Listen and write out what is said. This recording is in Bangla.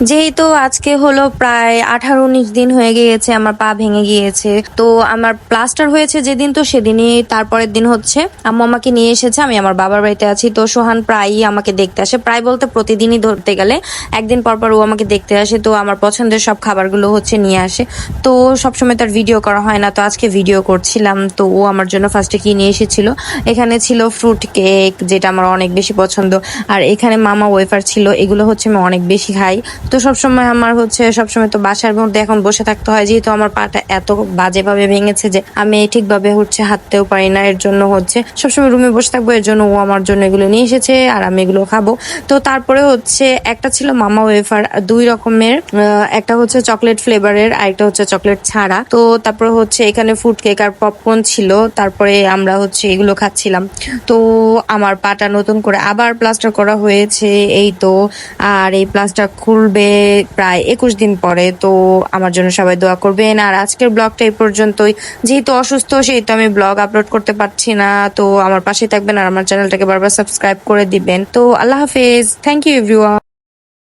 যেহেতু আজকে হলো প্রায় 18-19 দিন হয়ে গিয়েছে আমার পা ভেঙে গিয়েছে, তো আমার প্লাস্টার হয়েছে যেদিন, তো সেদিনই তারপরের দিন হচ্ছে আম্মু আমাকে নিয়ে এসেছে। আমি আমার বাবার বাড়িতে আছি, তো সোহান প্রায়ই আমাকে দেখতে আসে, প্রায় বলতে প্রতিদিনই ধরতে গেলে একদিন পর পর ও আমাকে দেখতে আসে। তো আমার পছন্দের সব খাবারগুলো হচ্ছে নিয়ে আসে, তো সবসময় তার ভিডিও করা হয় না, তো আজকে ভিডিও করছিলাম। তো ও আমার জন্য ফার্স্টে কি নিয়ে এসেছিল, এখানে ছিল ফ্রুট কেক, যেটা আমার অনেক বেশি পছন্দ, আর এখানে মামা ওয়েফার ছিল, এগুলো হচ্ছে আমি অনেক বেশি খাই। তো সবসময় আমার হচ্ছে সবসময় তো বাসার মধ্যে এখন বসে থাকতে হয়, যেহেতু আমার পাটা এত বাজেভাবে ভেঙেছে যে আমি ঠিকভাবে হচ্ছে হাঁটতেও পারি না, এর জন্য হচ্ছে সবসময় রুমে বসে থাকবো, এর জন্য ও আমার জন্য এগুলো নিয়ে এসেছে আর আমি এগুলো খাবো। তো তারপরে হচ্ছে একটা ছিল মামা ওয়েফার, দুই রকমের, একটা হচ্ছে চকলেট ফ্লেভারের আর একটা হচ্ছে চকলেট ছাড়া। তো তারপরে হচ্ছে এখানে ফুড কেক আর পপকর্ন ছিল, তারপরে আমরা হচ্ছে এগুলো খাচ্ছিলাম। তো আমার পাটা নতুন করে আবার প্লাস্টার করা হয়েছে এই তো, আর এই প্লাস্টার খুলবে প্রায় 21 দিন পরে। তো আমার জন্য সবাই দোয়া করবেন। আর আজকের ব্লগটা এই পর্যন্তই, যেহেতু অসুস্থ সেহেতু আমি ব্লগ আপলোড করতে পারছি না, তো আমার পাশে থাকবেন আর আমার চ্যানেলটাকে বারবার সাবস্ক্রাইব করে দিবেন। তো আল্লাহ হাফেজ, থ্যাংক ইউ এভরিওয়ান।